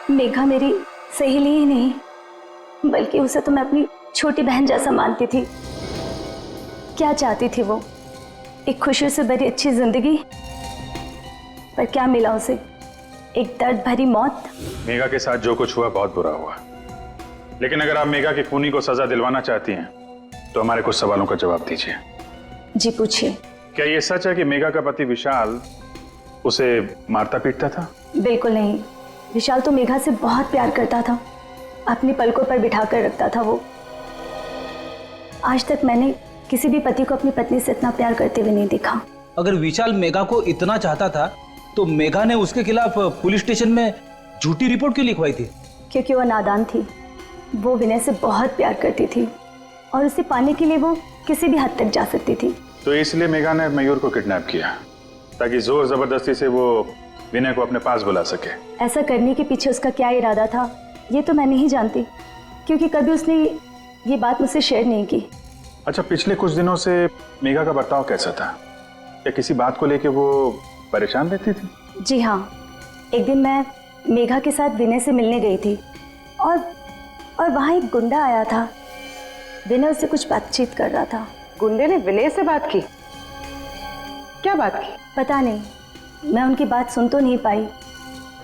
मेघा मेरी सहेली ही नहीं बल्कि उसे तो मैं अपनी छोटी बहन जैसा मानती थी। क्या चाहती थी वो? एक खुशी से भरी अच्छी जिंदगी, पर क्या मिला उसे? एक दर्द भरी मौत। मेघा के साथ जो कुछ हुआ बहुत बुरा हुआ, लेकिन अगर आप मेघा की खूनी को सजा दिलवाना चाहती हैं तो हमारे कुछ सवालों का जवाब दीजिए। जी पूछिए। क्या ये सच है कि मेघा का पति विशाल उसे मारता पीटता था? बिल्कुल नहीं। विशाल तो मेघा से बहुत प्यार करता था, अपनी पलकों पर बिठा कर रखता था वो। आज तक मैंने किसी भी पति को अपनी पत्नी से इतना प्यार करते हुए नहीं देखा। अगर विशाल मेघा को इतना चाहता था तो मेघा ने उसके खिलाफ पुलिस स्टेशन में झूठी रिपोर्ट क्यों लिखवाई थी? क्योंकि वो नादान थी। वो विनय से बहुत प्यार करती थी और उसे पाने के लिए वो किसी भी हद तक जा सकती थी। तो इसलिए मेघा ने मयूर को किडनैप किया ताकि जोर जबरदस्ती से वो विनय को अपने पास बुला सके। ऐसा करने के पीछे उसका क्या इरादा था ये तो मैं नहीं जानती, क्योंकि कभी उसने ये बात मुझसे शेयर नहीं की। अच्छा, पिछले कुछ दिनों से मेघा का बर्ताव कैसा था? क्या किसी बात को लेके वो परेशान रहती थी? जी हाँ, एक दिन मैं मेघा के साथ विनय से मिलने गई थी और वहाँ एक गुंडा आया था। विनय उससे कुछ बातचीत कर रहा था। गुंडे ने विनय से बात की? क्या बात की? पता नहीं, मैं उनकी बात सुन तो नहीं पाई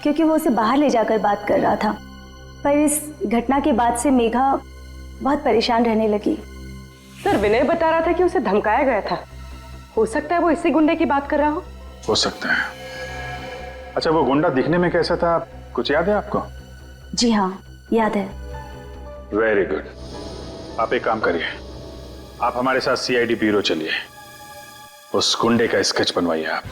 क्योंकि वो उसे बाहर ले जाकर बात कर रहा था। पर इस घटना के बाद से मेघा बहुत परेशान रहने लगी। सर, विनय बता रहा था कि उसे धमकाया गया था। हो सकता है वो इसी गुंडे की बात कर रहा हो सकता है। अच्छा, वो गुंडा दिखने में कैसा था, कुछ याद है आपको? जी हाँ, याद है। Very good. आप एक काम करिए, आप हमारे साथ सीआईडी ब्यूरो चलिए, उस गुंडे का स्केच बनवाइए आप।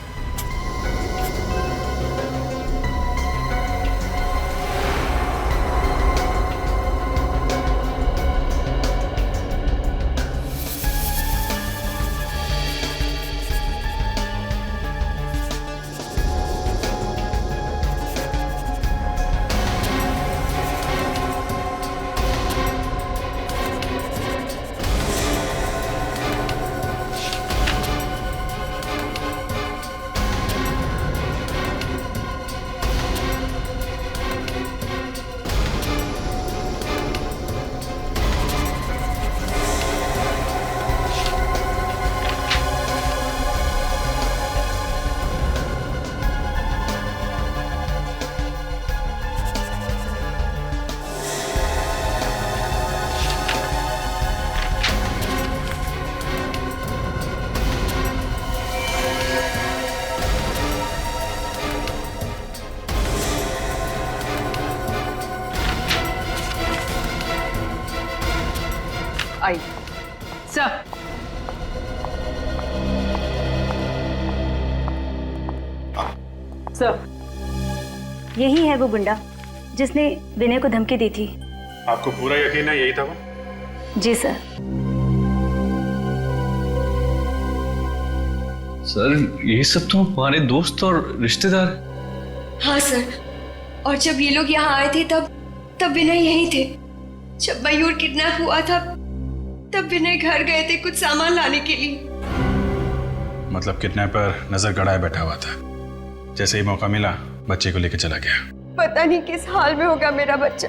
आई सर। सर, यही है वो गुंडा जिसने विनय को धमकी दी थी। आपको पूरा यकीन है यही था वो? जी सर। सर, ये सब तो हमारे दोस्त और रिश्तेदार। हाँ सर, और जब ये लोग यहाँ आए थे तब विनय यहीं थे। जब मयूर किडनैप हुआ था तब विनय घर गए थे कुछ सामान लाने के लिए। मतलब किडनैपर नजर गड़ाए बैठा हुआ था, जैसे ही मौका मिला बच्चे को लेकर चला गया। पता नहीं किस हाल में होगा मेरा बच्चा,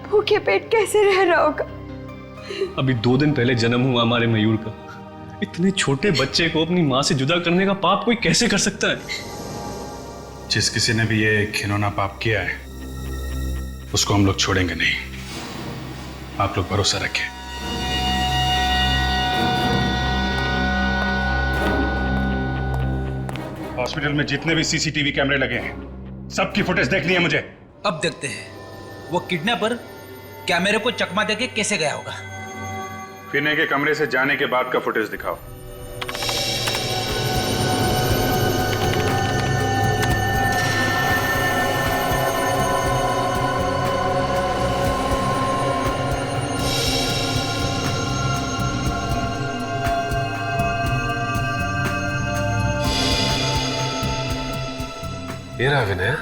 भूखे पेट कैसे रह रहा होगा। अभी 2 दिन पहले जन्म हुआ हमारे मयूर का। इतने छोटे बच्चे को अपनी माँ से जुदा करने का पाप कोई कैसे कर सकता है? जिस किसी ने भी ये घिनौना पाप किया है उसको हम लोग छोड़ेंगे नहीं। आप लोग भरोसा रखें। हॉस्पिटल में जितने भी सीसीटीवी कैमरे लगे हैं सबकी फुटेज देखनी है मुझे। अब देखते हैं वो किडनैपर कैमरे को चकमा देके कैसे गया होगा। विनय के कमरे से जाने के बाद का फुटेज दिखाओ। ये रहा विनय।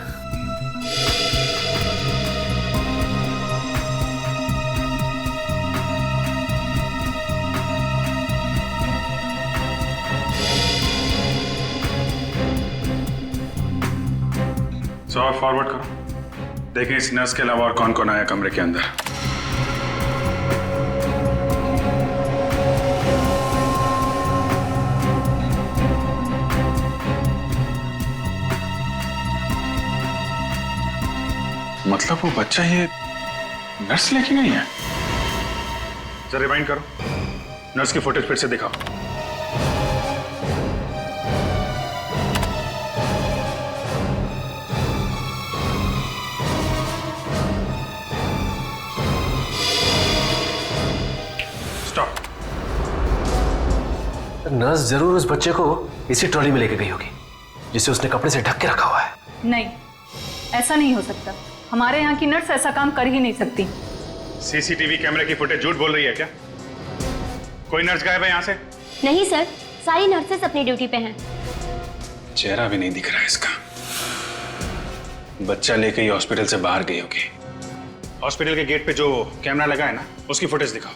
और फॉरवर्ड करो। देखें इस नर्स के अलावा और कौन कौन आया कमरे के अंदर। मतलब वो बच्चा ये नर्स लेके गई है। जरा रिवाइंड करो, नर्स की फुटेज फिर से दिखाओ। स्टॉप। नर्स जरूर उस बच्चे को इसी ट्रॉली में लेके गई होगी जिसे उसने कपड़े से ढक के रखा हुआ है। नहीं, ऐसा नहीं हो सकता। हमारे यहाँ की नर्स ऐसा काम कर ही नहीं सकती। सीसीटीवी कैमरे की फुटेज झूठ बोल रही है क्या? कोई नर्स गायब है यहाँ से? नहीं सर, सारी नर्सेस अपनी ड्यूटी पे हैं। चेहरा भी नहीं दिख रहा है इसका। बच्चा लेके ही हॉस्पिटल से बाहर गई होगी। हॉस्पिटल के गेट पे जो कैमरा लगा है ना, उसकी फुटेज दिखाओ।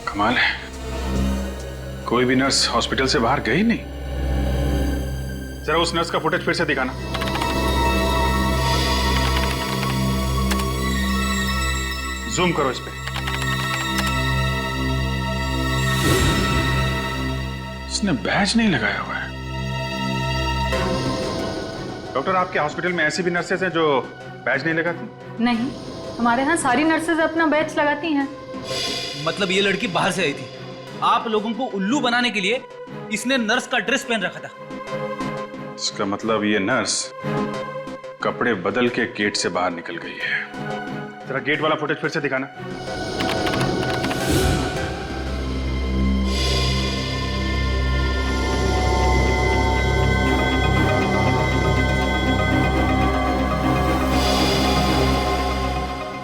कमाल है, कोई भी नर्स हॉस्पिटल से बाहर गई नहीं। जरा उस नर्स का फुटेज फिर से दिखाना। जूम करो इस पे। इसने बैज नहीं लगाया हुआ है। डॉक्टर, आपके हॉस्पिटल में ऐसी भी नर्सेज हैं जो बैज नहीं लगाती? नहीं, हमारे यहाँ सारी नर्सेज अपना बैच लगाती हैं। मतलब ये लड़की बाहर से आई थी, आप लोगों को उल्लू बनाने के लिए इसने नर्स का ड्रेस पहन रखा था। इसका मतलब ये नर्स कपड़े बदल के गेट से बाहर निकल गई है। जरा गेट वाला फुटेज फिर से दिखाना।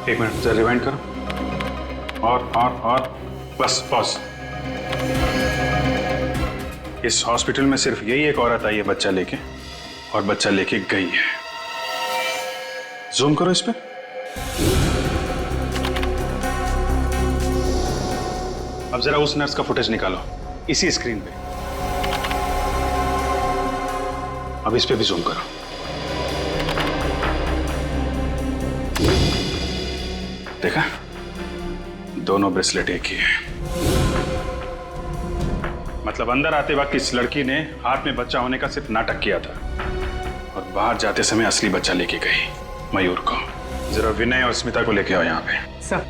एक मिनट, जरा रिवाइंड करो। और बस पॉज। इस हॉस्पिटल में सिर्फ यही एक औरत आई है बच्चा लेके, और बच्चा लेके गई है। जूम करो इस पे। अब जरा उस नर्स का फुटेज निकालो इसी स्क्रीन पे। अब इस पे भी जूम करो। देखा, दोनों ब्रेसलेट एक ही है। मतलब अंदर आते वक्त इस लड़की ने हाथ में बच्चा होने का सिर्फ नाटक किया था, और बाहर जाते समय असली बच्चा लेके गई मयूर को। जरा विनय और स्मिता को लेके आओ यहाँ पे। सर,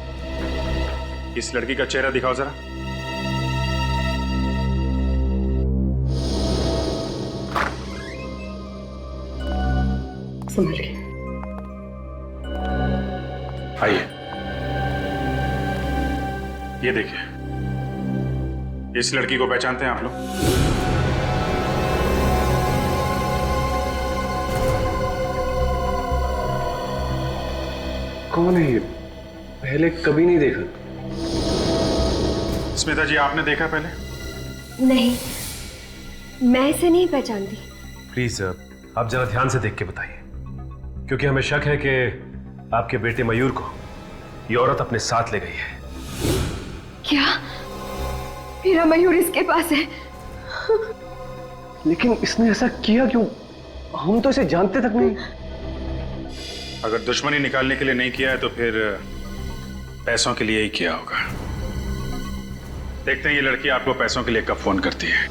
इस लड़की का चेहरा दिखाओ जरा। समझ गए। आइए, ये देखिए, इस लड़की को पहचानते हैं आप लोग? कौन है ये? पहले कभी नहीं देखा। स्मिता जी, आपने देखा पहले? नहीं, मैं इसे नहीं पहचानती। प्लीज आप जरा ध्यान से देख के बताइए, क्योंकि हमें शक है कि आपके बेटे मयूर को ये औरत अपने साथ ले गई है। क्या मेरा मयूर इसके पास है? लेकिन इसने ऐसा किया क्यों? हम तो इसे जानते तक नहीं। अगर दुश्मनी निकालने के लिए नहीं किया है तो फिर पैसों के लिए ही किया होगा। देखते हैं ये लड़की आपको पैसों के लिए कब फोन करती है।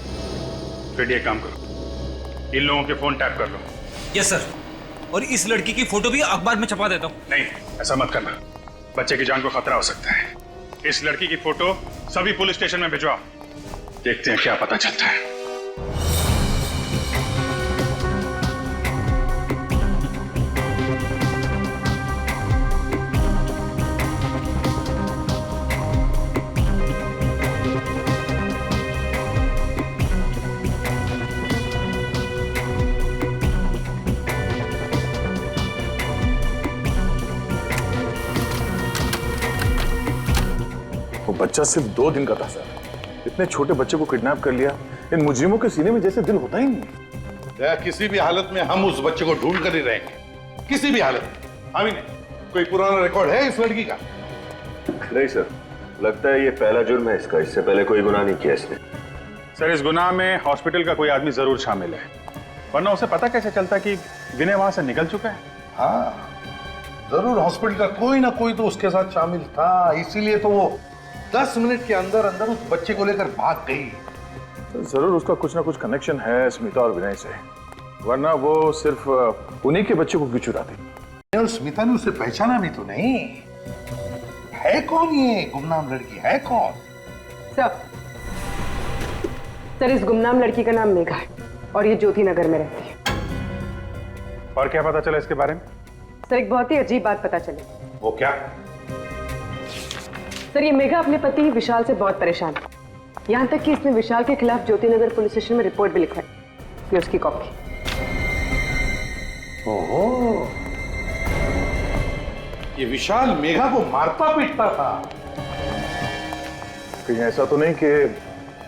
फिर ये काम करो, इन लोगों के फोन टैप कर लो। यस सर, और इस लड़की की फोटो भी अखबार में छपा देता हूँ। नहीं, ऐसा मत करना, बच्चे की जान को खतरा हो सकता है। इस लड़की की फोटो सभी पुलिस स्टेशन में भिजवाओ, देखते हैं क्या पता चलता है। वो बच्चा सिर्फ 2 दिन का था सर। इतने छोटे बच्चे को किडनैप कर लिया। इन मुजरिमों के सीने में जैसे दिल होता ही नहीं। किसी भी हालत में हम उस बच्चे को ढूंढ कर ही रहेंगे। किसी भी हालत में। अभी नहीं, कोई पुराना रिकॉर्ड है इस लड़की का? नहीं सर, लगता है ये पहला जुर्म है इसका, इससे पहले कोई गुनाह नहीं किया इसने। सर इस गुनाह में हॉस्पिटल का कोई आदमी जरूर शामिल है, वरना उसे पता कैसे चलता कि विनय वहां से निकल चुका है? हाँ, जरूर हॉस्पिटल का कोई ना कोई तो उसके साथ शामिल था, इसीलिए तो वो 10 मिनट के अंदर अंदर उस बच्चे को लेकर भाग गई। जरूर उसका कुछ ना कुछ कनेक्शन है स्मिता और विनय से, वरना वो सिर्फ उन्हीं के बच्चे को क्यों चुराती? और स्मिता ने उसे पहचाना भी तो नहीं। है कौन ये गुमनाम लड़की, है कौन? सर इस गुमनाम लड़की का नाम मेघा है और ये ज्योति नगर में रहती है। और क्या पता चला इसके बारे में? सर एक बहुत ही अजीब बात पता चली। वो क्या? सर ये मेघा अपने पति विशाल से बहुत परेशान है, यहाँ तक कि इसने विशाल के खिलाफ ज्योति नगर पुलिस स्टेशन में रिपोर्ट भी लिखवाई। ये उसकी कॉपी। ओहो, ये विशाल मेघा को मारता पीटता था। कहीं ऐसा तो नहीं कि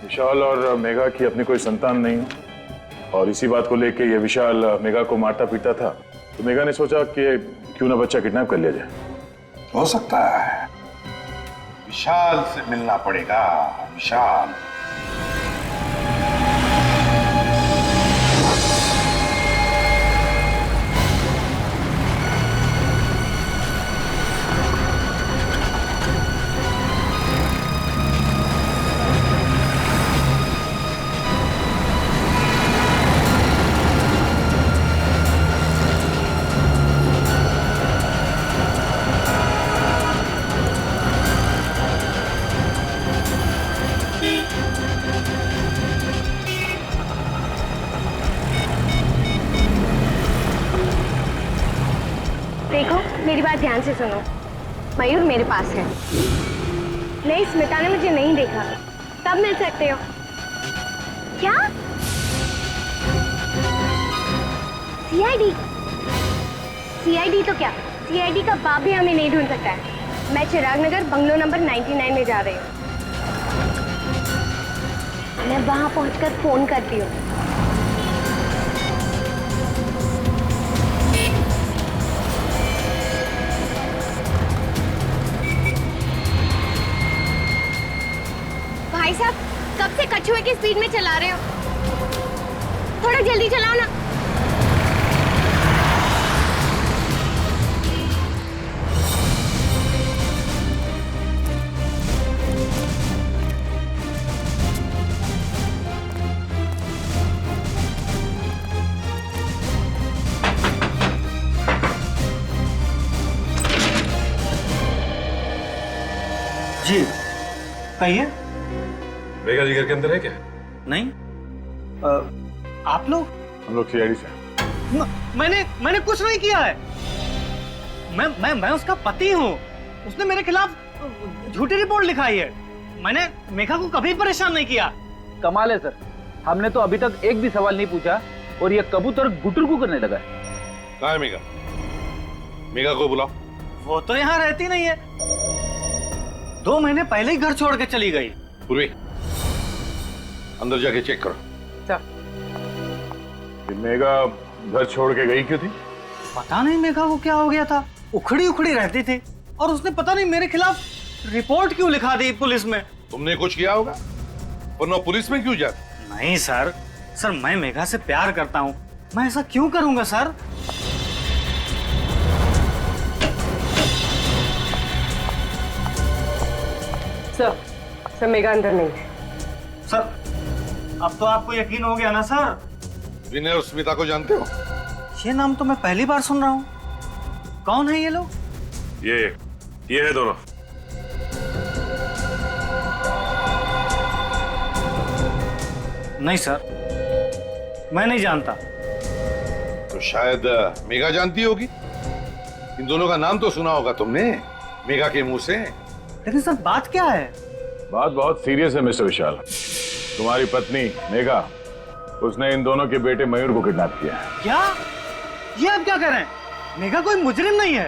विशाल और मेघा की अपनी कोई संतान नहीं और इसी बात को लेके ये विशाल मेघा को मारता पीटता था, तो मेघा ने सोचा कि क्यों ना बच्चा किडनैप कर लिया जाए? हो सकता है। विशाल से मिलना पड़ेगा, विशाल। देखो मेरी बात ध्यान से सुनो, मयूर मेरे पास है। नहीं, स्मिता ने मुझे नहीं देखा। कब मिल सकते हो? क्या? सीआईडी? सीआईडी तो क्या, सीआईडी का बाप भी हमें नहीं ढूंढ सकता है। मैं चिराग नगर बंगलो नंबर 99 में जा रही हूँ। मैं वहां पहुंचकर फोन करती हूँ। भाई साहब, कब से कछुए की स्पीड में चला रहे हो? थोड़ा जल्दी चलाओ ना। जी कहिए। मेघा जी घर के अंदर है क्या? नहीं, आप लोग? हम लोग सीआईडी से। मैंने कुछ नहीं किया है। मैं उसका पति हूँ। उसने मेरे खिलाफ झूठी रिपोर्ट लिखाई है। मैंने मेघा को कभी परेशान नहीं किया। कमाल है सर, हमने तो अभी तक एक भी सवाल नहीं पूछा और ये कबूतर गुटुरगु करने लगा है। कहाँ है मेघा? मेघा को बुलाओ। वो तो यहाँ रहती नहीं है, 2 महीने पहले ही घर छोड़ के चली गई। पूर्वी, अंदर जाके चेक करो। मेघा घर छोड़ के गई क्यों थी? पता नहीं मेघा को क्या हो गया था, उखड़ी उखड़ी रहती थी और उसने पता नहीं मेरे खिलाफ रिपोर्ट क्यों लिखा दी पुलिस में। तुमने कुछ किया होगा, वरना पुलिस में क्यों जाती? नहीं सर, मैं मेघा से प्यार करता हूँ, मैं ऐसा क्यों करूंगा सर? सर मेघा अंदर नहीं है। सर अब तो आपको यकीन हो गया ना सर? विनय और स्मिता को जानते हो? ये नाम तो मैं पहली बार सुन रहा हूँ। कौन है ये लोग? ये है दोनों। नहीं सर, मैं नहीं जानता। तो शायद मेघा जानती होगी। इन दोनों का नाम तो सुना होगा तुमने मेघा के मुंह से। लेकिन सर बात क्या है? बात बहुत सीरियस है मिस्टर विशाल। तुम्हारी पत्नी मेघा, उसने इन दोनों के बेटे मयूर को किडनैप किया है। क्या? ये आप क्या कह रहे हैं? मेघा कोई मुजरिम नहीं है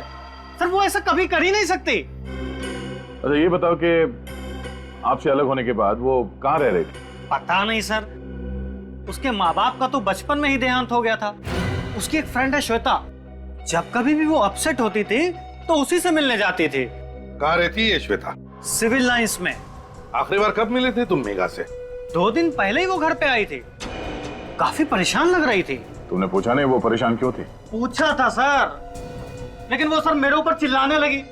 सर, वो ऐसा कभी कर ही नहीं सकती। अच्छा ये बताओ कि आपसे अलग होने के बाद वो कहाँ रह रही थी? पता नहीं सर, उसके माँ बाप का तो बचपन में ही देहांत हो गया था। उसकी एक फ्रेंड है श्वेता, जब कभी भी वो अपसेट होती थी तो उसी से मिलने जाती थी। कहाँ रहती है श्वेता? सिविल लाइंस में। आखिरी बार कब मिले थे तुम मेघा से? 2 दिन पहले ही वो घर पे आई थी। काफी परेशान लग रही थी। तुमने पूछा नहीं वो परेशान क्यों थी? पूछा था सर, लेकिन वो सर मेरे ऊपर चिल्लाने लगी।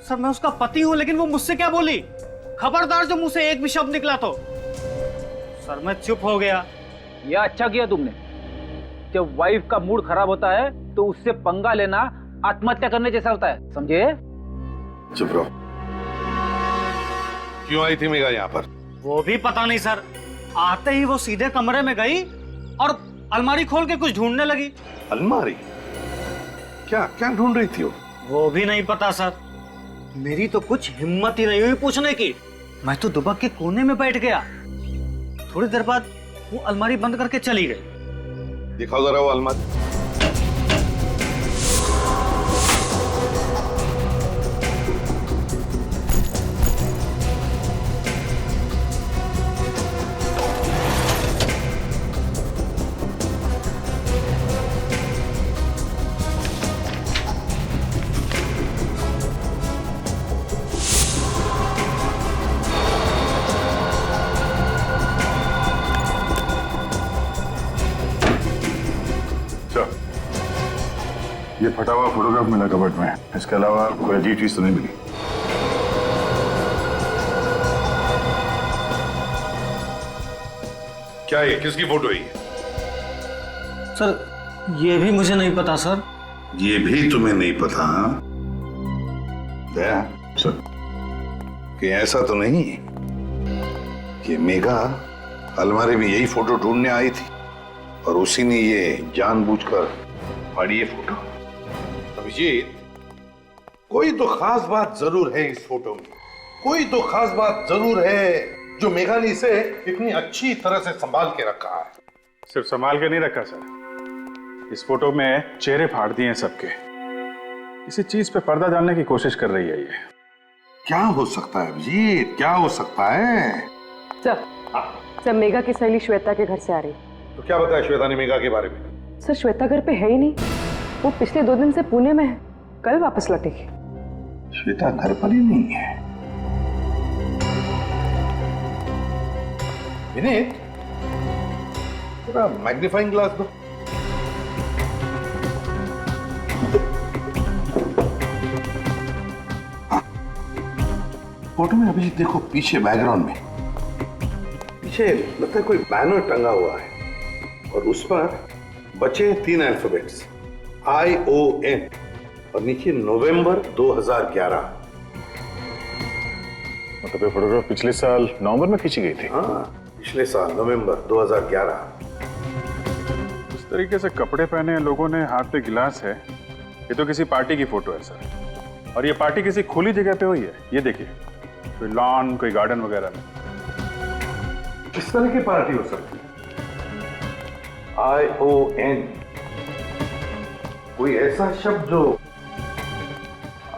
सर मैं उसका पति हूं, लेकिन वो मुझसे क्या बोली, खबरदार जो मुंह से एक भी शब्द निकला तो। सर मैं चुप हो गया। ये अच्छा किया तुमने। जब वाइफ का मूड खराब होता है तो उससे पंगा लेना आत्महत्या करने जैसा होता है, समझे? चुप रहो। क्यों आई थी मेघा यहाँ पर? वो भी पता नहीं सर। आते ही वो सीधे कमरे में गई और अलमारी खोल के कुछ ढूंढने लगी। अलमारी? क्या क्या ढूंढ रही थी वो भी नहीं पता सर। मेरी तो कुछ हिम्मत ही नहीं हुई पूछने की। मैं तो दुबक के कोने में बैठ गया। थोड़ी देर बाद वो अलमारी बंद करके चली गई। दिखाओ जरा वो अलमारी। ये फटा हुआ फोटोग्राफ मिला कबर्ड में, इसके अलावा कोई अजीब चीज तो नहीं मिली। क्या ये किसकी फोटो है? सर ये भी मुझे नहीं पता सर। ये भी तुम्हें नहीं पता? दया सर, कि ऐसा तो नहीं कि मेघा अलमारी में यही फोटो ढूंढने आई थी और उसी ने ये जानबूझकर फाड़ी ये फोटो? अभिजीत, कोई तो खास बात जरूर है इस फोटो में। कोई तो खास बात जरूर है जो मेघा ने इसे इतनी अच्छी तरह से संभाल के रखा है। सिर्फ संभाल के नहीं रखा सर, इस फोटो में चेहरे फाड़ दिए हैं सबके। किसी चीज पे पर्दा डालने की कोशिश कर रही है ये। क्या हो सकता है अभिजीत, क्या हो सकता है? सर मेघा की सहेली श्वेता के घर से आ रही। तो क्या बताया श्वेता ने मेघा के बारे में? सर श्वेता घर पे है ही नहीं, वो पिछले 2 दिन से पुणे में है, कल वापस लौटेगी। श्वेता घर पर ही नहीं है। विनीत, थोड़ा मैग्नीफाइंग ग्लास दो। फोटो में अभिजीत देखो, पीछे बैकग्राउंड में पीछे लगता है कोई बैनर टंगा हुआ है और उस पर बचे 3 अल्फाबेट्स ION और नीचे नवंबर 2011। मतलब ये फोटोग्राफ पिछले साल नवंबर में खींची गई थी? हाँ, पिछले साल नवंबर 2011। इस तरीके से कपड़े पहने लोगों ने, हाथ में गिलास है, ये तो किसी पार्टी की फोटो है सर। और ये पार्टी किसी खुली जगह पे हुई है। ये देखिए, कोई लॉन, कोई गार्डन वगैरह में। किस तरह की पार्टी हो सकती है? ION, कोई ऐसा शब्द जो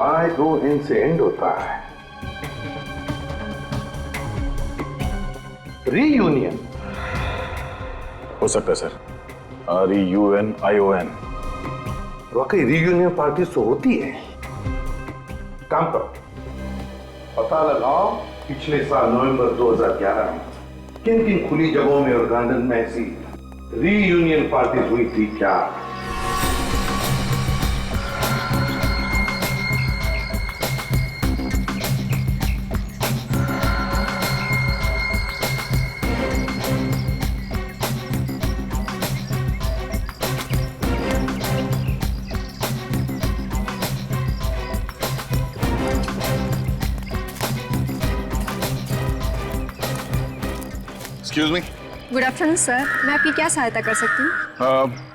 ION से एंड होता है। रीयूनियन हो सकता है सर, REUNION। वाकई रीयूनियन पार्टी तो होती है। काम करो, पता लगाओ पिछले साल नवंबर 2011 में किन किन खुली जगहों में और गार्डन में ऐसी रीयूनियन पार्टी हुई थी क्या? Excuse me. Good afternoon sir, मैं आपकी क्या सहायता कर सकती हूँ?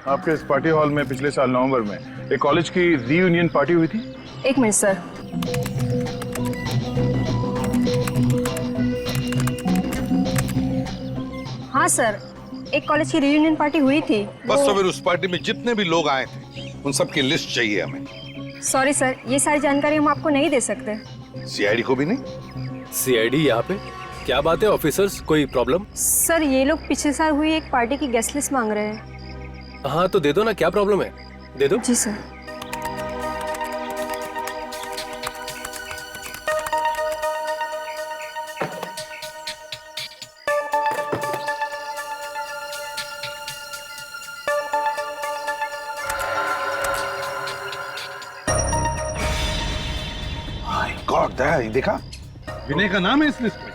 आपके इस पार्टी हॉल में पिछले साल नवंबर में एक कॉलेज की रीयूनियन पार्टी हुई थी। 1 मिनट सर। हाँ सर, एक कॉलेज की रीयूनियन पार्टी हुई थी। बस तो फिर उस पार्टी में जितने भी लोग आए थे उन सब की लिस्ट चाहिए हमें। सॉरी सर, ये सारी जानकारी हम आपको नहीं दे सकते। CID को भी नहीं? CID यहाँ पे? क्या बात है ऑफिसर्स, कोई प्रॉब्लम? सर ये लोग पिछले साल हुई एक पार्टी की गेस्ट लिस्ट मांग रहे हैं। हाँ तो दे दो ना, क्या प्रॉब्लम है, दे दो। जी सर। दया, ये देखा? विनय का नाम है इस लिस्ट में।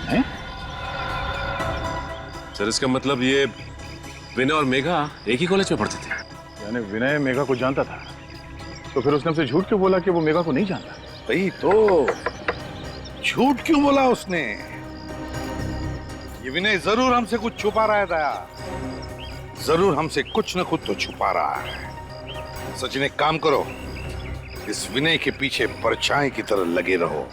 हैं? सर इसका मतलब ये विनय और मेघा एक ही कॉलेज में पढ़ते थे। यानी विनय मेघा को जानता था, तो फिर उसने हमसे झूठ क्यों बोला कि वो मेघा को नहीं जानता? वही तो, झूठ क्यों बोला उसने? ये विनय जरूर हमसे कुछ छुपा रहा है दया, जरूर हमसे कुछ न कुछ तो छुपा रहा है। सचिन एक काम करो, इस विनय के पीछे परछाई की तरह लगे रहो।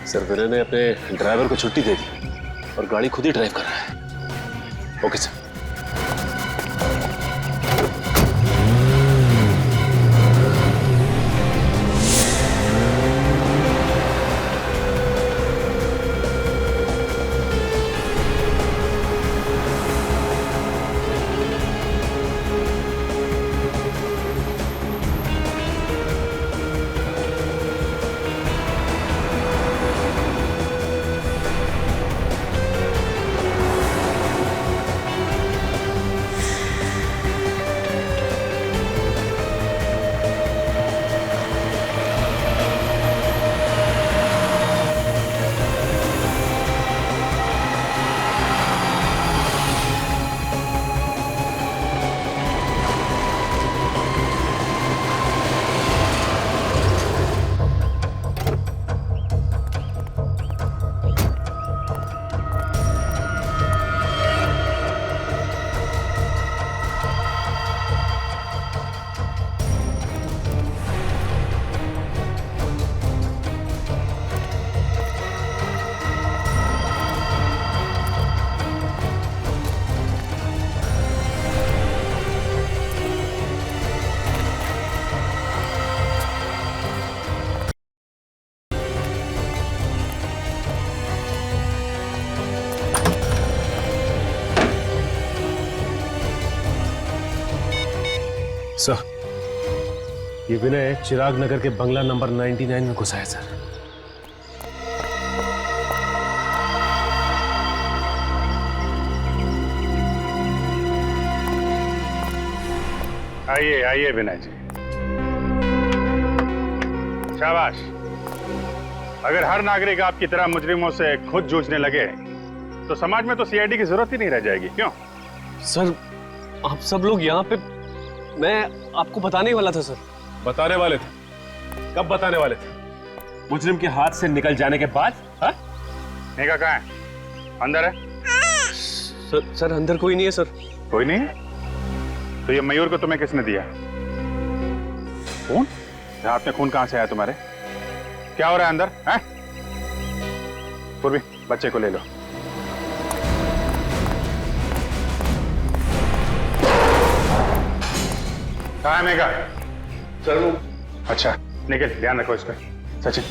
सर विनय ने अपने ड्राइवर को छुट्टी दे दी और गाड़ी खुद ही ड्राइव कर रहा है। Okay sir. सर ये विनय चिराग नगर के बंगला नंबर 99 में घुसा है सर। आइए आइए विनय जी, शाबाश। अगर हर नागरिक आपकी तरह मुजरिमों से खुद जूझने लगे तो समाज में तो सीआईडी की जरूरत ही नहीं रह जाएगी। क्यों सर आप सब लोग यहाँ पे, मैं आपको बताने वाला था सर। बताने वाले थे? कब बताने वाले थे? मुजरिम के हाथ से निकल जाने के बाद? हाँ? मेघा कहाँ है? अंदर है? सर अंदर कोई नहीं है सर। कोई नहीं है? तो ये मयूर को तुम्हें किसने दिया? खून? हाथ में खून कहां से आया तुम्हारे? क्या हो रहा है अंदर? हैं? पूर्वी बच्चे को ले लो। कहाँ है मेघा? सर वो। अच्छा निखिल ध्यान रखो इस पर। सचिन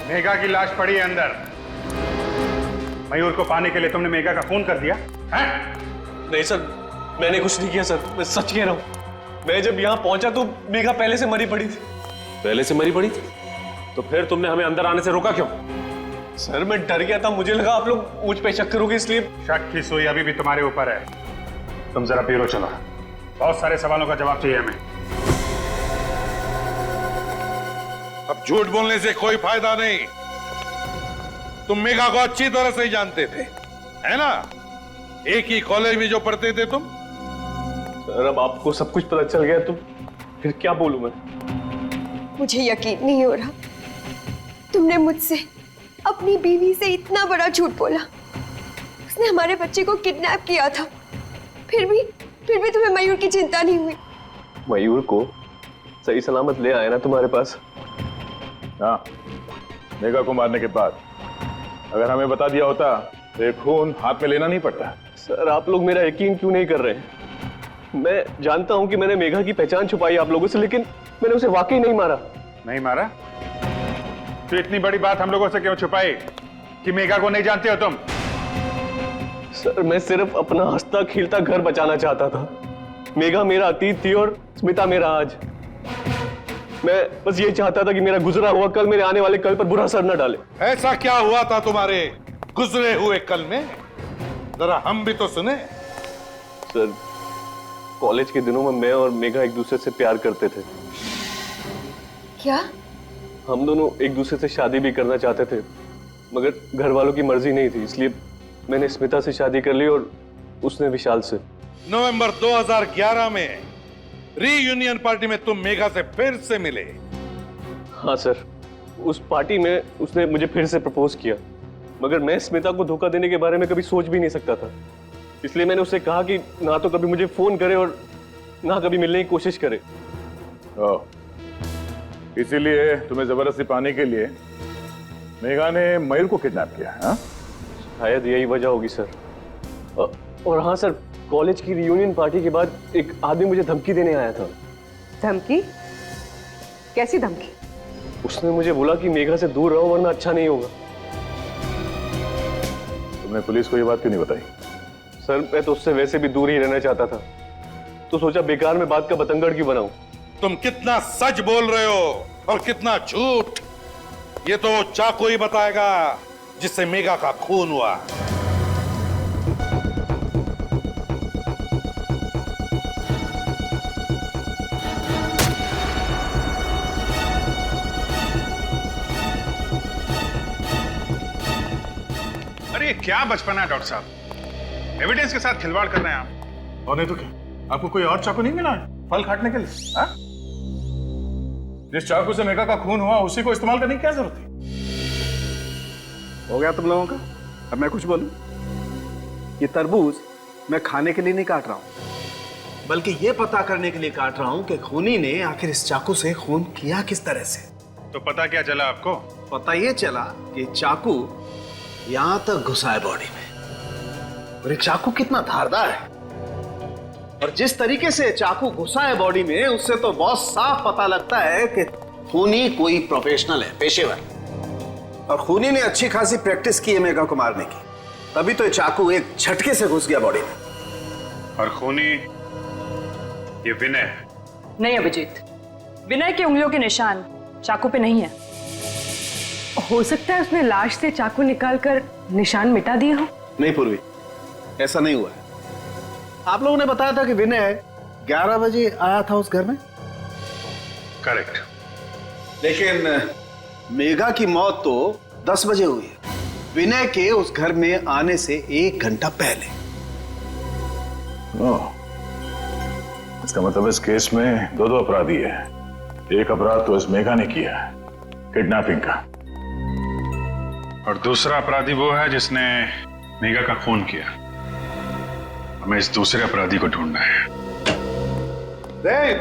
मेघा की लाश पड़ी है अंदर। मयूर को पाने के लिए तुमने मेघा का खून कर दिया है? नहीं सर, मैंने कुछ नहीं किया सर, मैं सच कह रहा हूँ। मैं जब यहाँ पहुंचा तो मेघा पहले से मरी पड़ी थी। पहले से मरी पड़ी थी? तो फिर तुमने हमें अंदर आने से रोका क्यों? सर मैं डर गया था, मुझे लगा आप लोग मुझ पे शक करोगे इसलिए। शक की सुई अभी भी तुम्हारे ऊपर है। तुम जरा पीरो चलो, बहुत सारे सवालों का जवाब चाहिए हमें। अब झूठ बोलने से कोई फायदा नहीं। तुम मेघा को अच्छी तरह से ही जानते थे, है ना? एक ही कॉलेज में जो पढ़ते थे तुम। सर अब आपको सब कुछ पता चल गया तो फिर क्या बोलूं मैं? मुझे यकीन नहीं हो रहा, तुमने मुझसे अपनी बीवी से इतना बड़ा झूठ बोला। उसने हमारे बच्चे को किडनैप किया था, फिर भी तुम्हें मयूर की चिंता नहीं हुई। मयूर को सही सलामत ले आया ना तुम्हारे पास? हाँ, मेघा को मारने के बाद अगर हमें बता दिया होता तो ये खून हाथ में लेना नहीं पड़ता। सर आप लोग मेरा यकीन क्यों नहीं कर रहे हैं? मैं जानता हूं कि मैंने मेघा की पहचान छुपाई आप लोगों से, लेकिन मैंने उसे वाकई नहीं मारा। नहीं मारा? तो इतनी बड़ी बात हम लोगों से क्यों छुपाई कि मेघा को नहीं जानते हो तुम? सर मैं सिर्फ अपना हंसता खिलता घर बचाना चाहता था। मेघा मेरा अतीत थी और स्मिता मेरा आज। मैं बस ये चाहता था कि मेरा गुजरा हुआ कल मेरे आने वाले कल पर बुरा असर न डाले। ऐसा क्या हुआ था तुम्हारे गुजरे हुए कल में? जरा हम भी तो सुने। सर कॉलेज के दिनों में मैं और मेघा एक दूसरे से प्यार करते थे। क्या? हम दोनों एक दूसरे से शादी भी करना चाहते थे, मगर घर वालों की मर्जी नहीं थी, इसलिए मैंने स्मिता से शादी कर ली और उसने विशाल से। नवंबर 2011 में रीयूनियन पार्टी में तुम मेघा से फिर से मिले। हाँ सर, उस पार्टी में उसने मुझे फिर से प्रपोज किया, मगर मैं स्मिता को धोखा देने के बारे में कभी सोच भी नहीं सकता था। इसलिए मैंने उससे कहा कि ना तो कभी मुझे फोन करे और ना कभी मिलने की कोशिश करे। इसीलिए तुम्हें जबरदस्ती पाने के लिए मेघा ने मयूर को किडनैप किया? हाँ, शायद यही वजह होगी सर। और हाँ सर, कॉलेज की रियूनियन पार्टी के बाद एक आदमी मुझे धमकी देने आया था। धमकी? कैसी धमकी? उसने मुझे बोला कि मेघा से दूर रहो वरना अच्छा नहीं होगा। तुमने पुलिस को ये बात क्यों नहीं बताई? सर मैं तो उससे वैसे भी दूर ही रहना चाहता था, तो सोचा बेकार में बात का बतंगड़ क्यों बनाऊं। तुम कितना सच बोल रहे हो और कितना झूठ, ये तो चाकू ही बताएगा जिससे मेघा का खून हुआ। अरे क्या बचपना है डॉक्टर साहब, एविडेंस के साथ खिलवाड़ कर रहे हैं आप। और नहीं तो क्या, आपको कोई और चाकू नहीं मिला फल काटने के लिए? हाँ? जिस चाकू से मेघा का खून हुआ उसी को इस्तेमाल करने की क्या जरूरत थी? हो गया तुम लोगों का? अब मैं कुछ बोलूं? ये तरबूज मैं खाने के लिए नहीं काट रहा हूं, बल्कि ये पता करने के लिए काट रहा हूं कि खूनी ने आखिर इस चाकू से खून किया किस तरह से। तो पता क्या चला आपको? पता ये चला कि चाकू यहां तक घुसा है बॉडी में, और एक चाकू कितना धारदार है, और जिस तरीके से चाकू घुसा है बॉडी में उससे तो बहुत साफ पता लगता है कि खूनी कोई प्रोफेशनल है, पेशेवर। और खूनी ने अच्छी खासी प्रैक्टिस की है मेघा को मारने की, तभी तो ये चाकू एक झटके से घुस गया बॉडी में। और खूनी ये विनय है। नहीं अभिजीत, विनय की उंगलियों के निशान चाकू पे नहीं है। हो सकता है उसने लाश से चाकू निकालकर निशान मिटा दिए हो। नहीं पूर्वी, ऐसा नहीं हुआ है। आप लोगों ने बताया था कि विनय 11 बजे आया था उस घर में। करेक्ट। लेकिन मेघा की मौत तो 10 बजे हुई है, विनय के उस घर में आने से 1 घंटा पहले। इसका मतलब इस केस में दो अपराधी है। एक अपराध तो इस मेघा ने किया है, किडनैपिंग का, और दूसरा अपराधी वो है जिसने मेघा का खून किया। हमें इस दूसरे अपराधी को ढूंढना है।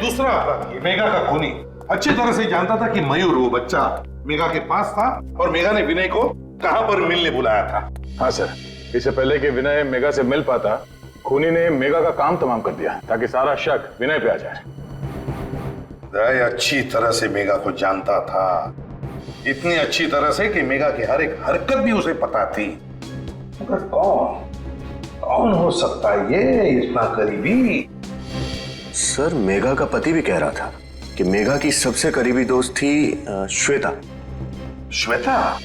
दूसरा अपराधी मेघा का खूनी अच्छी तरह से जानता था कि मयूर वो बच्चा मेघा के पास था और मेघा ने विनय को कहां पर मिलने बुलाया था। हाँ सर, इससे पहले कि विनय मेघा से मिल पाता, खूनी ने मेघा का काम तमाम कर दिया ताकि सारा शक विनय पे आ जाए। अच्छी तरह से मेघा को जानता था इतनी अच्छी तरह से कि मेघा की हर एक हरकत भी उसे पता थी। मगर कौन हो सकता है ये इतना करीबी? सर, मेघा का पति भी कह रहा था कि मेघा की सबसे करीबी दोस्त थी श्वेता। श्वेता?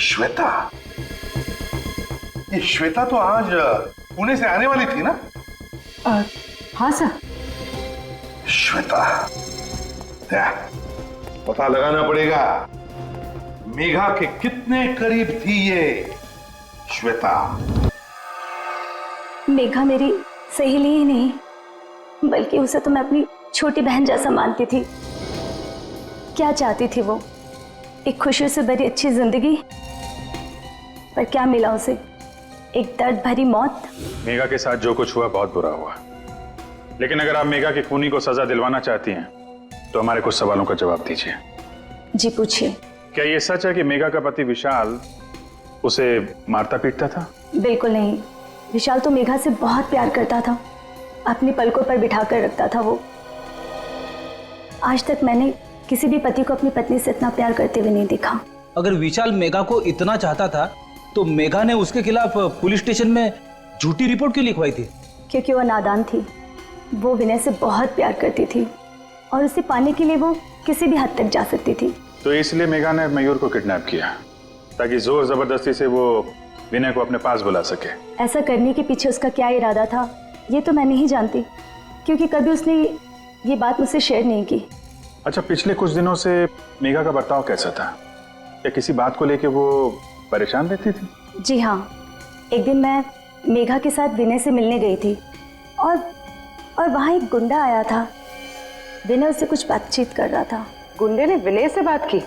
श्वेता? ये श्वेता तो आज पुणे से आने वाली थी ना? हाँ सर। श्वेता, पता लगाना पड़ेगा मेघा के कितने करीब थी ये श्वेता। मेघा मेरी सहेली ही नहीं, बल्कि उसे तो मैं अपनी छोटी बहन जैसा मानती थी। क्या चाहती थी वो? एक खुशी से भरी अच्छी जिंदगी, पर क्या मिला उसे? एक दर्द भरी मौत। मेघा के साथ जो कुछ हुआ बहुत बुरा हुआ, लेकिन अगर आप मेघा के खूनी को सजा दिलवाना चाहती हैं तो हमारे कुछ सवालों का जवाब दीजिए। जी पूछिए। क्या ये सच है कि मेघा का पति विशाल उसे मारता पीटता था? बिल्कुल नहीं। विशाल तो मेघा से बहुत प्यार करता था, अपनी पलकों पर बिठा कर रखता था वो। आज तक मैंने किसी भी पति को अपनी पत्नी से इतना प्यार करते हुए नहीं देखा। अगर विशाल मेघा को इतना चाहता था तो मेघा ने उसके खिलाफ पुलिस स्टेशन में झूठी रिपोर्ट क्यों लिखवाई थी? क्योंकि वो नादान थी। वो विनय से बहुत प्यार करती थी और उसे पाने के लिए वो किसी भी हद तक जा सकती थी। तो इसलिए मेघा ने मयूर को किडनैप किया ताकि जोर जबरदस्ती से वो विनय को अपने पास बुला सके। ऐसा करने के पीछे उसका क्या इरादा था ये तो मैं नहीं जानती, क्योंकि कभी उसने ये बात मुझसे शेयर नहीं की। अच्छा, पिछले कुछ दिनों से मेघा का बर्ताव कैसा था? क्या किसी बात को लेके वो परेशान रहती थी? जी हाँ, एक दिन मैं मेघा के साथ विनय से मिलने गई थी और वहाँ एक गुंडा आया था। विनय उससे कुछ बातचीत कर रहा था। गुंडे ने विनय से बात की?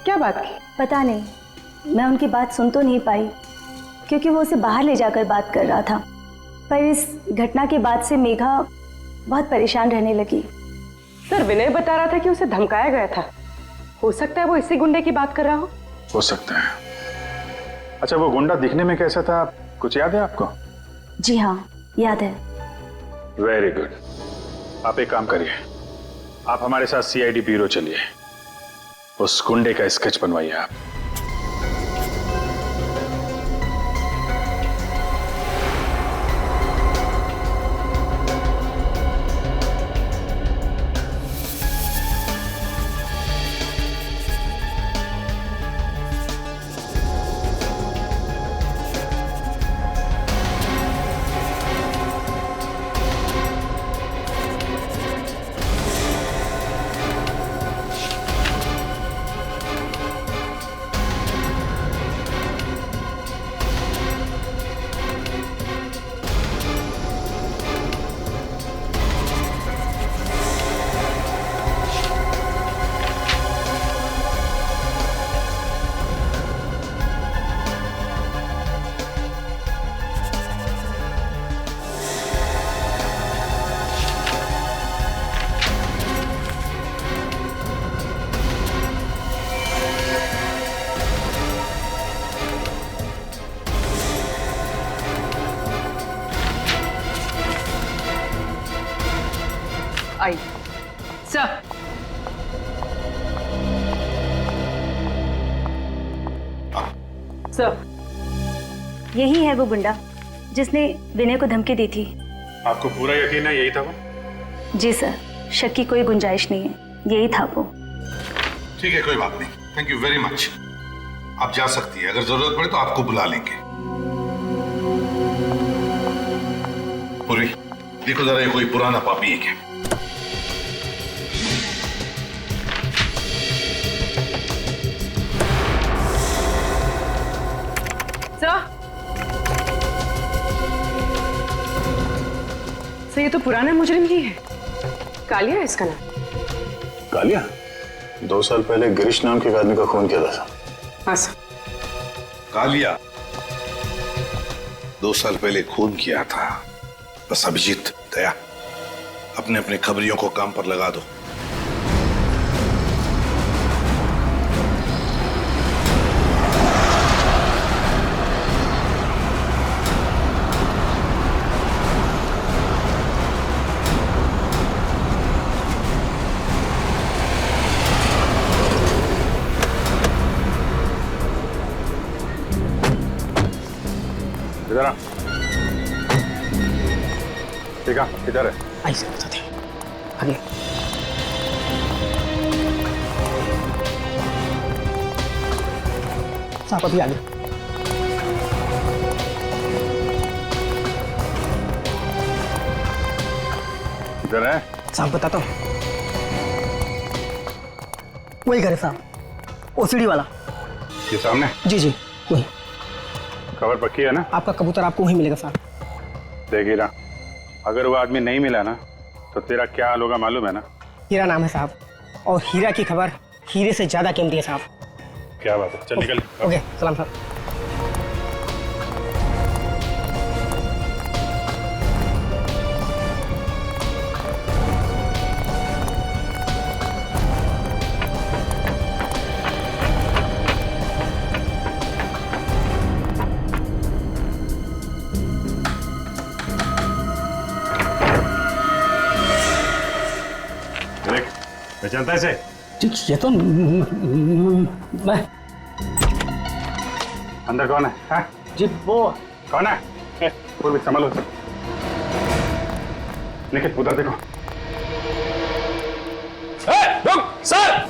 क्या बात की? पता नहीं, मैं उनकी बात सुन तो नहीं पाई क्योंकि वो उसे बाहर ले जाकर बात कर रहा था। पर इस घटना के बाद से मेघा बहुत परेशान रहने लगी। सर, विनय बता रहा था कि उसे धमकाया गया था। हो सकता है वो इसी गुंडे की बात कर रहा हो सकता है। अच्छा, वो गुंडा दिखने में कैसा था, कुछ याद है आपको? जी हाँ, याद है। Very good. आप एक काम करिए, आप हमारे साथ सीआईडी ब्यूरो चलिए, उस गुंडे का स्केच बनवाइए आप। आई। सर, सर, यही है वो गुंडा जिसने विनय को धमकी दी थी। आपको पूरा यकीन है यही था वो? जी सर, शक की कोई गुंजाइश नहीं है, यही था वो। ठीक है, कोई बात नहीं। Thank you very much. आप जा सकती है, अगर जरूरत पड़े तो आपको बुला लेंगे। पूर्वी, देखो जरा ये कोई पुराना पापी है क्या? सर, ये तो पुराना मुजरिम ही है। कालिया है इसका नाम। कालिया? 2 साल पहले गिरीश नाम के एक आदमी का खून किया था। हाँ सर। कालिया 2 साल पहले खून किया था। बस अभिजीत, दया, अपने अपने खबरियों को काम पर लगा दो। इधर आ। ठीक है, इधर है। आई सर बताते हैं आगे। साहब अभी आगे। इधर है। साहब बताता हूँ, वही घर है साहब, ओसीडी वाला। ये सामने? जी जी वही। खबर पक्की है ना? आपका कबूतर आपको वहीं मिलेगा साहब। देख हीरा, अगर वो आदमी नहीं मिला ना तो तेरा क्या हाल होगा मालूम है ना? हीरा नाम है साहब, और हीरा की खबर हीरे से ज्यादा कीमती है साहब। क्या बात है, चल निकल। ओके सलाम साहब। पहचानता है इसे? ये तो मैं। अंदर कौन है? हाँ? जी वो कौन है? कोई भी संभालो। निखिल उधर देखो। रुक सर।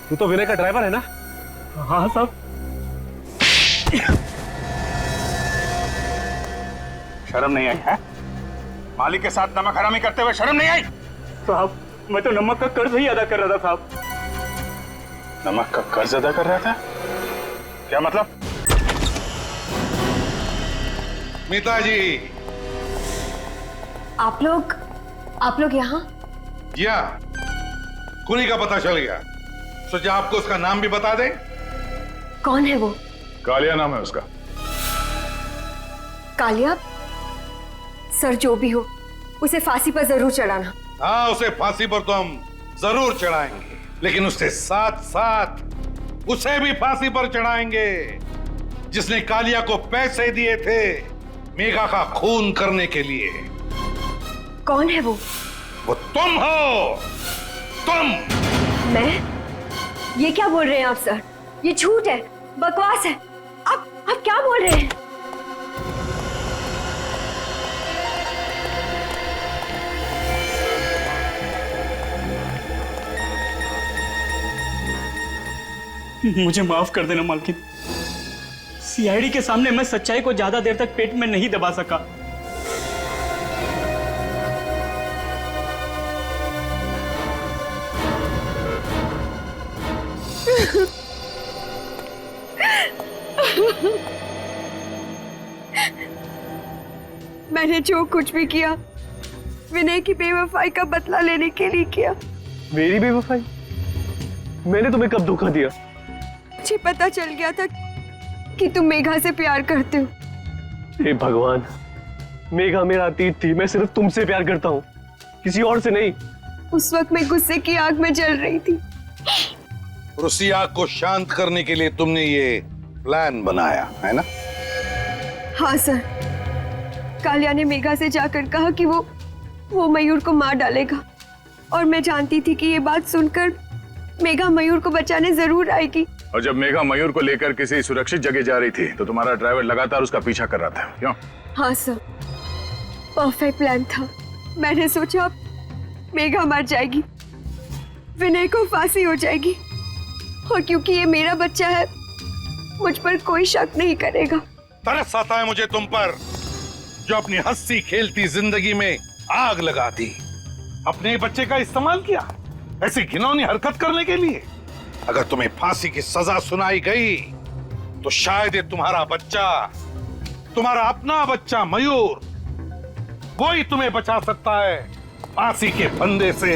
तू तो विनय का ड्राइवर है ना? हाँ साहब। शर्म नहीं आई है? मालिक के साथ नमक हरामी करते हुए शर्म नहीं आई? साहब मैं तो नमक का कर्ज ही अदा कर रहा था साहब। नमक का कर्ज अदा कर रहा था? क्या मतलब? मीता जी। आप लोग यहाँ? या कुली का पता चल गया, सोचा आपको उसका नाम भी बता दें। कौन है वो? कालिया नाम है उसका। कालिया? सर जो भी हो उसे फांसी पर जरूर चढ़ाना। हाँ, उसे फांसी पर तो हम जरूर चढ़ाएंगे, लेकिन उसके साथ साथ उसे भी फांसी पर चढ़ाएंगे जिसने कालिया को पैसे दिए थे मेघा का खून करने के लिए। कौन है वो? वो तुम हो, तुम। मैं? ये क्या बोल रहे हैं आप सर? ये झूठ है, बकवास है। आप क्या बोल रहे हैं? मुझे माफ कर देना मालकिन। सीआईडी के सामने मैं सच्चाई को ज्यादा देर तक पेट में नहीं दबा सका। मैंने जो कुछ भी किया विनय की बेवफाई का बदला लेने के लिए किया। मेरी बेवफाई? मैंने तुम्हें कब धोखा दिया? मुझे पता चल गया था कि तुम मेघा से प्यार करते हो। हे भगवान, मेघा मेरा अतीत थी। मैं सिर्फ तुमसे प्यार करता हूँ, किसी और से नहीं। उस वक्त मैं गुस्से की आग में जल रही थी। और उसी आग को शांत करने के लिए तुमने ये प्लान बनाया है ना? हाँ सर, कालिया ने मेघा से जाकर कहा कि वो मयूर को मार डालेगा, और मैं जानती थी कि ये बात सुनकर मेघा मयूर को बचाने जरूर आएगी। और जब मेघा मयूर को लेकर किसी सुरक्षित जगह जा रही थी तो तुम्हारा ड्राइवर लगातार उसका पीछा कर रहा था, क्यों? हाँ सर, परफेक्ट प्लान था। मैंने सोचा मेघा मर जाएगी, विनय को फांसी हो जाएगी, और क्योंकि ये मेरा बच्चा है मुझ पर कोई शक नहीं करेगा। तरस आता है मुझे तुम पर, जो अपनी हंसी खेलती जिंदगी में आग लगा दी। अपने बच्चे का इस्तेमाल किया ऐसी घिनौनी हरकत करने के लिए। अगर तुम्हें फांसी की सजा सुनाई गई तो शायद ये तुम्हारा बच्चा, तुम्हारा अपना बच्चा मयूर, वो ही तुम्हें बचा सकता है फांसी के फंदे से।